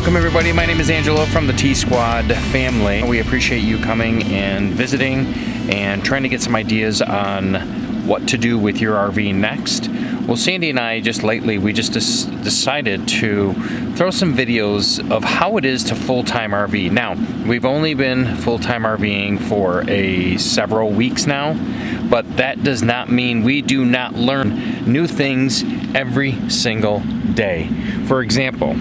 Welcome everybody, my name is Angelo from the T-Squad family. We appreciate you coming and visiting and trying to get some ideas on what to do with your RV next. Well, Sandy and I just lately, we just decided to throw some videos of how it is to full-time RV. Now, we've only been full-time RVing for several weeks now, but that does not mean we do not learn new things every single day. For example,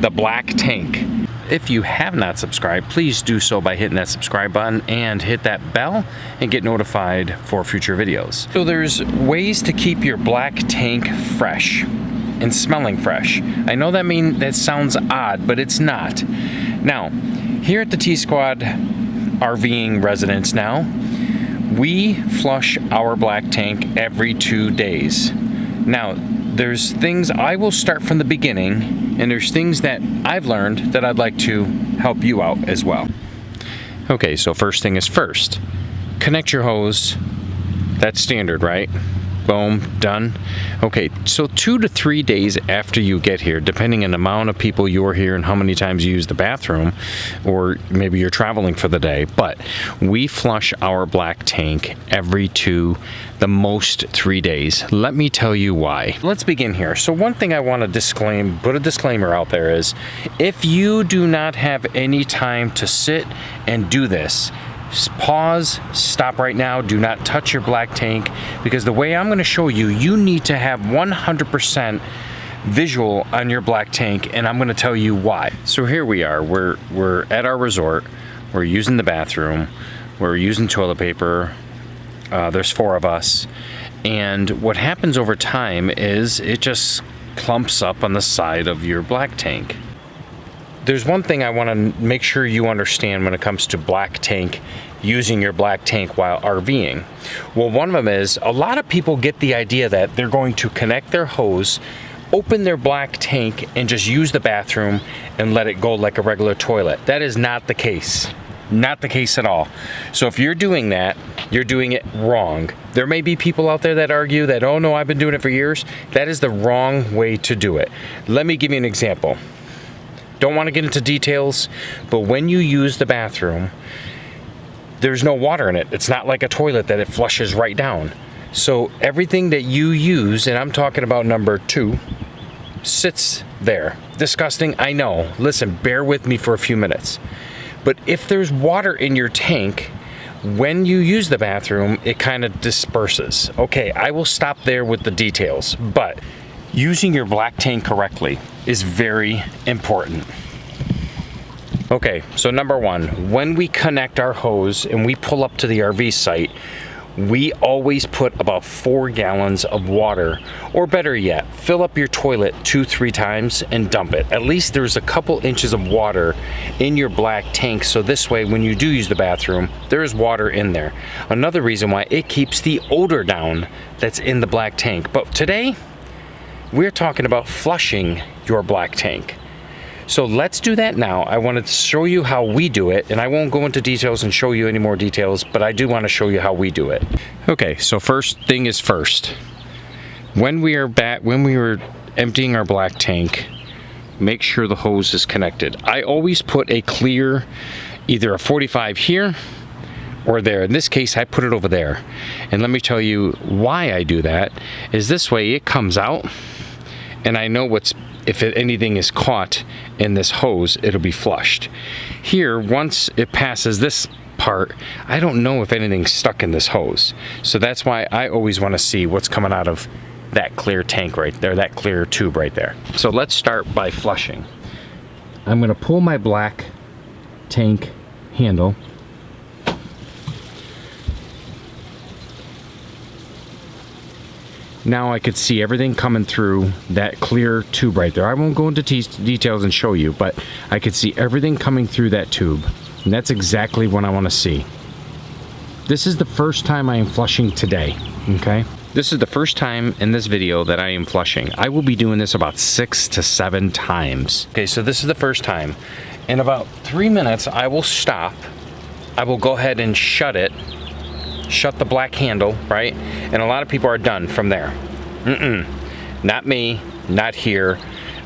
the black tank. If you have not subscribed, please do so by hitting that subscribe button and hit that bell and get notified for future videos. So there's ways to keep your black tank fresh and smelling fresh. I know that sounds odd, but it's not. Now, here at the T-Squad RVing residence now, we flush our black tank every 2 days. Now, there's things I will start from the beginning, and there's things that I've learned that I'd like to help you out as well. Okay, so first thing is first, connect your hose. That's standard, right? Boom, done. Okay, so 2 to 3 days after you get here, depending on the amount of people you're here and how many times you use the bathroom, or maybe you're traveling for the day, but we flush our black tank every the most 3 days. Let me tell you why. Let's begin here. So one thing I want to put a disclaimer out there is, if you do not have any time to sit and do this, pause, stop right now, do not touch your black tank, because the way I'm going to show you, you need to have 100% visual on your black tank, and I'm going to tell you why. So here we are, we're at our resort, we're using the bathroom, we're using toilet paper, there's 4 of us, and what happens over time is it just clumps up on the side of your black tank. There's one thing I want to make sure you understand when it comes to black tank, using your black tank while RVing. Well, one of them is, a lot of people get the idea that they're going to connect their hose, open their black tank, and just use the bathroom and let it go like a regular toilet. That is not the case. Not the case at all. So if you're doing that, you're doing it wrong. There may be people out there that argue that, oh no, I've been doing it for years. That is the wrong way to do it. Let me give you an example. Don't want to get into details, but when you use the bathroom, there's no water in it. It's not like a toilet that it flushes right down. So everything that you use, and I'm talking about number 2, sits there. Disgusting, I know. Listen, bear with me for a few minutes. But if there's water in your tank, when you use the bathroom, it kind of disperses. Okay, I will stop there with the details, but using your black tank correctly is very important. Okay, so number 1, when we connect our hose and we pull up to the RV site, we always put about 4 gallons of water, or better yet, fill up your toilet 2-3 times and dump it. At least there's a couple inches of water in your black tank, so this way when you do use the bathroom, there is water in there. Another reason why, it keeps the odor down that's in the black tank. But today, we're talking about flushing your black tank. So let's do that now. I wanted to show you how we do it, and I won't go into details and show you any more details, but I do want to show you how we do it. Okay, so first thing is first. When we were emptying our black tank, make sure the hose is connected. I always put a clear, either a 45 here or there. In this case, I put it over there. And let me tell you why I do that, is this way it comes out, and I know if anything is caught in this hose, it'll be flushed. Here, once it passes this part, I don't know if anything's stuck in this hose. So that's why I always want to see what's coming out of that clear tank right there, that clear tube right there. So let's start by flushing. I'm going to pull my black tank handle. Now I could see everything coming through that clear tube right there. I won't go into details and show you, but I could see everything coming through that tube. And that's exactly what I want to see. This is the first time I am flushing today, okay? This is the first time in this video that I am flushing. I will be doing this about 6 to 7 times. Okay, so this is the first time. In about 3 minutes, I will stop. I will go ahead and shut it. Shut the black handle, right? And a lot of people are done from there. Not me, not here.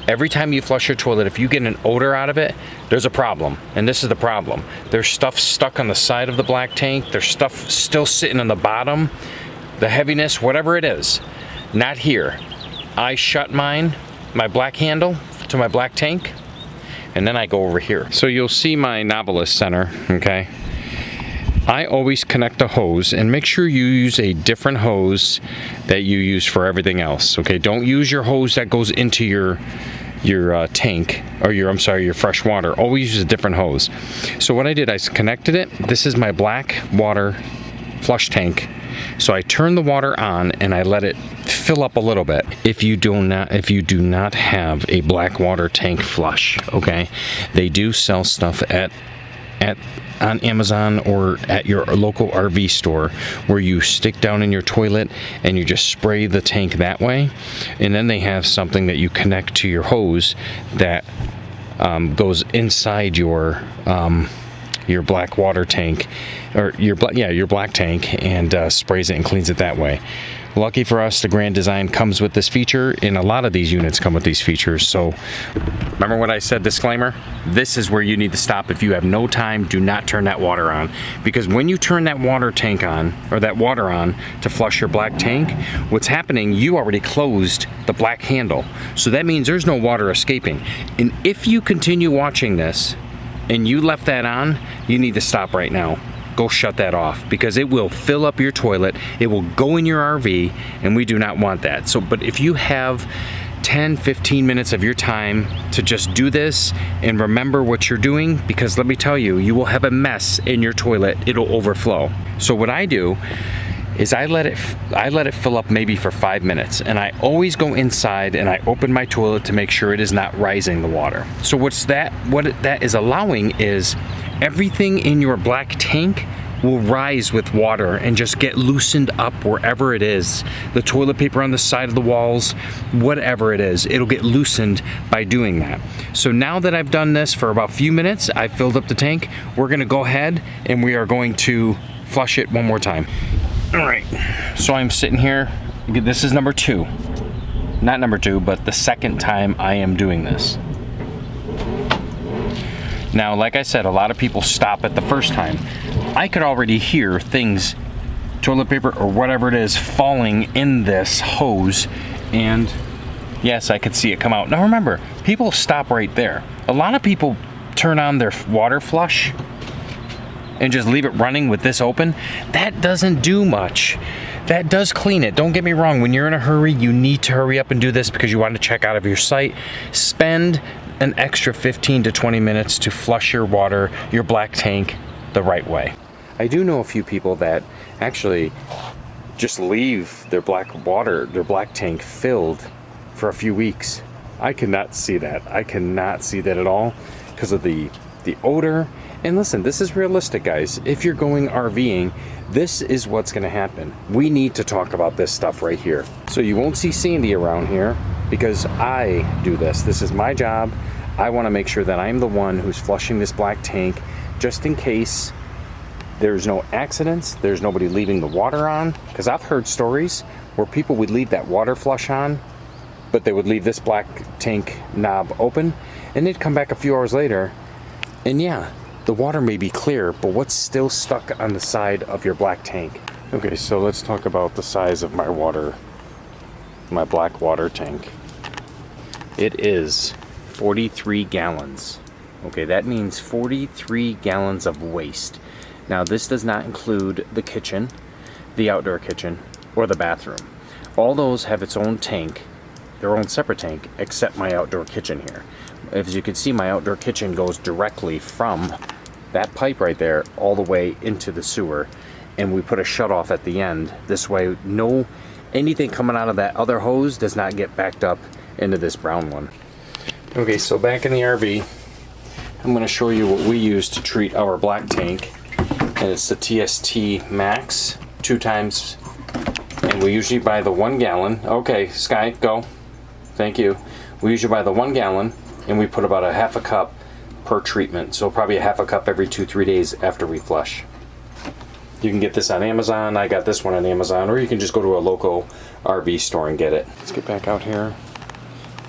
Every time you flush your toilet, if you get an odor out of it, there's a problem. And this is the problem. There's stuff stuck on the side of the black tank. There's stuff still sitting on the bottom. The heaviness, whatever it is. Not here. I shut mine, my black handle to my black tank, and then I go over here. So you'll see my novelist center, okay? I always connect the hose, and make sure you use a different hose that you use for everything else, okay? Don't use your hose that goes into your tank, or your fresh water. Always use a different hose. So what I did, I connected it. This is my black water flush tank. So I turn the water on and I let it fill up a little bit. If you do not have a black water tank flush, okay? They do sell stuff on Amazon or at your local RV store where you stick down in your toilet and you just spray the tank that way. And then they have something that you connect to your hose that goes inside your black water tank, or your black tank, and sprays it and cleans it that way. Lucky for us, the Grand Design comes with this feature, and a lot of these units come with these features. So remember what I said, disclaimer? This is where you need to stop. If you have no time, do not turn that water on, because when you turn that water tank on, or that water on to flush your black tank, what's happening, you already closed the black handle. So that means there's no water escaping. And if you continue watching this and you left that on, you need to stop right now. Go shut that off, because it will fill up your toilet. It will go in your RV, and we do not want that. So, but if you have 10-15 minutes of your time to just do this and remember what you're doing, because let me tell you, you will have a mess in your toilet. It'll overflow. So what I do is I let it fill up maybe for 5 minutes, and I always go inside and I open my toilet to make sure it is not rising the water. So what that is allowing is everything in your black tank will rise with water and just get loosened up wherever it is. The toilet paper on the side of the walls, whatever it is, it'll get loosened by doing that. So now that I've done this for about a few minutes, I've filled up the tank, we're gonna go ahead and we are going to flush it one more time. All right, so I'm sitting here. This is number 2. Not number 2, but the second time I am doing this. Now, like I said, a lot of people stop at the first time. I could already hear things, toilet paper or whatever it is, falling in this hose, and yes, I could see it come out. Now remember, people stop right there. A lot of people turn on their water flush and just leave it running with this open. That doesn't do much. That does clean it. Don't get me wrong, when you're in a hurry, you need to hurry up and do this because you want to check out of your site. Spend an extra 15 to 20 minutes to flush your water, your black tank, the right way. I do know a few people that actually just leave their black tank filled for a few weeks. I cannot see that. I cannot see that at all because of the odor. And listen, this is realistic, guys. If you're going RVing, this is what's gonna happen. We need to talk about this stuff right here. So you won't see Sandy around here because I do this. This is my job. I wanna make sure that I'm the one who's flushing this black tank just in case there's no accidents, there's nobody leaving the water on. Because I've heard stories where people would leave that water flush on, but they would leave this black tank knob open, and they'd come back a few hours later, and yeah, the water may be clear, but what's still stuck on the side of your black tank? Okay, so let's talk about the size of my black water tank. It is 43 gallons. Okay, that means 43 gallons of waste. Now, this does not include the kitchen, the outdoor kitchen, or the bathroom. All those have its own tank, their own separate tank, except my outdoor kitchen here. As you can see, my outdoor kitchen goes directly from that pipe right there all the way into the sewer, and we put a shut off at the end. This way, anything coming out of that other hose does not get backed up into this brown one. Okay, so back in the RV, I'm going to show you what we use to treat our black tank, and it's the TST Max 2 times, and we usually buy the 1 gallon. Okay, Sky, go. Thank you. We usually buy the 1 gallon, and we put about a half a cup per treatment, so probably a half a cup every 2-3 days after we flush. You can get this on Amazon. I got this one on Amazon, or you can just go to a local RV store and get it. Let's get back out here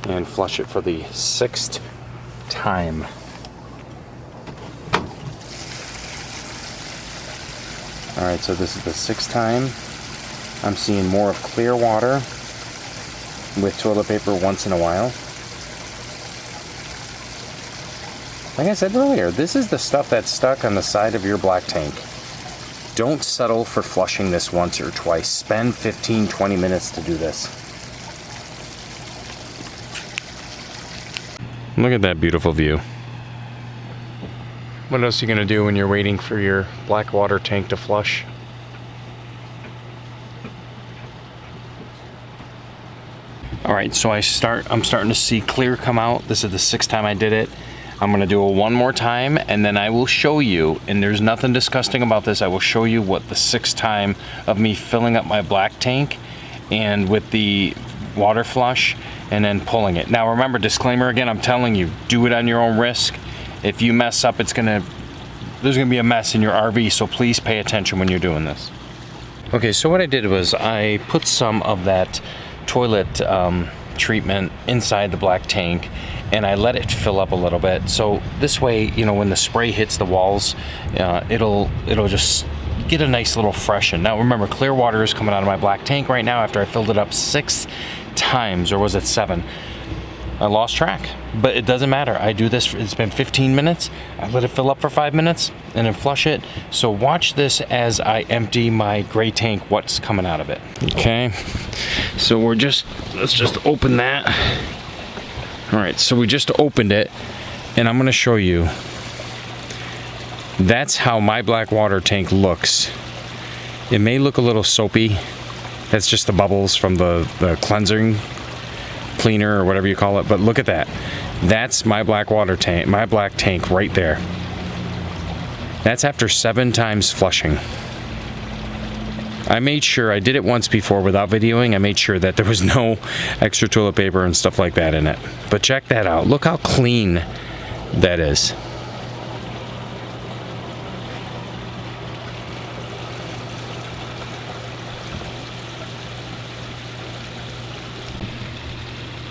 and flush it for the 6th time. Alright, so this is the 6th time. I'm seeing more of clear water with toilet paper once in a while. Like I said earlier, this is the stuff that's stuck on the side of your black tank. Don't settle for flushing this once or twice. Spend 15-20 minutes to do this. Look at that beautiful view. What else are you gonna do when you're waiting for your black water tank to flush? All right, so I'm starting to see clear come out. This is the 6th time I did it. I'm gonna do it one more time, and then I will show you, and there's nothing disgusting about this, I will show you what the 6th time of me filling up my black tank and with the water flush and then pulling it. Now remember, disclaimer again, I'm telling you, do it on your own risk. If you mess up, there's gonna be a mess in your RV, so please pay attention when you're doing this. Okay, so what I did was I put some of that toilet treatment inside the black tank, and I let it fill up a little bit. So this way, you know, when the spray hits the walls, it'll just get a nice little freshen. Now remember, clear water is coming out of my black tank right now after I filled it up 6 times, or was it 7? I lost track, but it doesn't matter. I do this, it's been 15 minutes. I let it fill up for 5 minutes and then flush it. So watch this as I empty my gray tank, what's coming out of it. Okay, so let's just open that. All right, so we just opened it, and I'm gonna show you. That's how my black water tank looks. It may look a little soapy. That's just the bubbles from the cleansing cleaner or whatever you call it, but look at that. That's my black water tank, my black tank right there. That's after 7 times flushing. I made sure, I did it once before without videoing, I made sure that there was no extra toilet paper and stuff like that in it. But check that out, look how clean that is.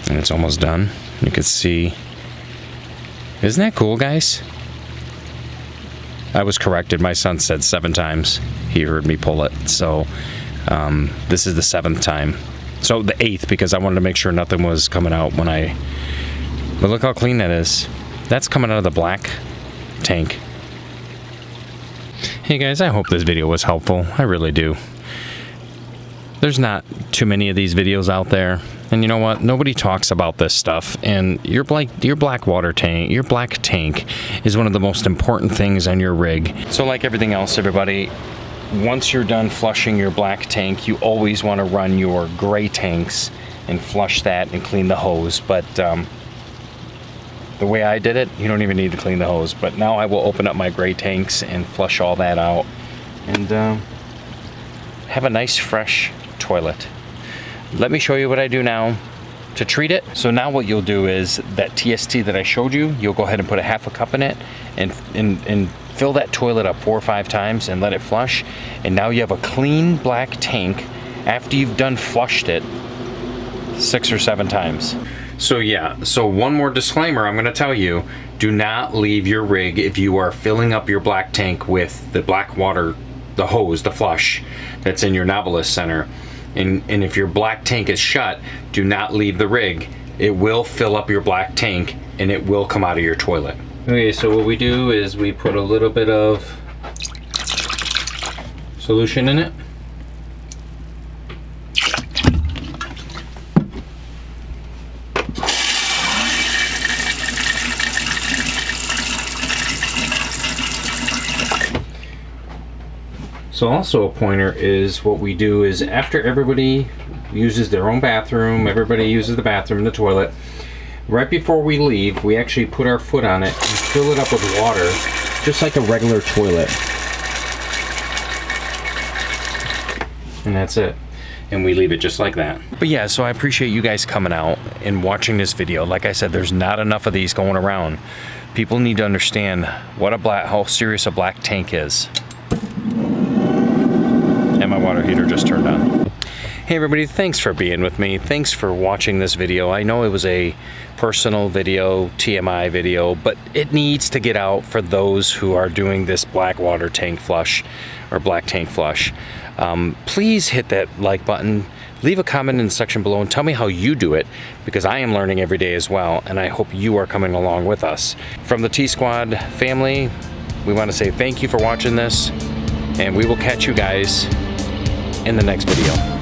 And it's almost done. You can see. Isn't that cool, guys? I was corrected. My son said 7 times. He heard me pull it. So this is the 7th time. So the 8th, because I wanted to make sure nothing was coming out when I... But look how clean that is. That's coming out of the black tank. Hey guys, I hope this video was helpful. I really do. There's not too many of these videos out there. And you know what? Nobody talks about this stuff. And your black water tank, your black tank is one of the most important things on your rig. So like everything else, everybody, once you're done flushing your black tank, you always want to run your gray tanks and flush that and clean the hose. But the way I did it, you don't even need to clean the hose. But now I will open up my gray tanks and flush all that out and have a nice fresh toilet. Let me show you what I do now to treat it. So now what you'll do is that TST that I showed you, you'll go ahead and put a half a cup in it and fill that toilet up 4 or 5 times and let it flush. And now you have a clean black tank after you've done flushed it 6 or 7 times. So yeah, so one more disclaimer I'm gonna tell you, do not leave your rig if you are filling up your black tank with the black water, the hose, the flush that's in your novelist center. And if your black tank is shut, do not leave the rig. It will fill up your black tank and it will come out of your toilet. Okay, so what we do is we put a little bit of solution in it. So also a pointer is what we do is after everybody uses their own bathroom, everybody uses the bathroom and the toilet, right before we leave, we actually put our foot on it and fill it up with water, just like a regular toilet. And that's it. And we leave it just like that. But yeah, so I appreciate you guys coming out and watching this video. Like I said, there's not enough of these going around. People need to understand how serious a black tank is. And my water heater just turned on. Hey everybody, thanks for being with me. Thanks for watching this video. I know it was a personal video, TMI video, but it needs to get out for those who are doing this black water tank flush or black tank flush. Please hit that like button. Leave a comment in the section below and tell me how you do it, because I am learning every day as well, and I hope you are coming along with us. From the T-Squad family, we want to say thank you for watching this, and we will catch you guys in the next video.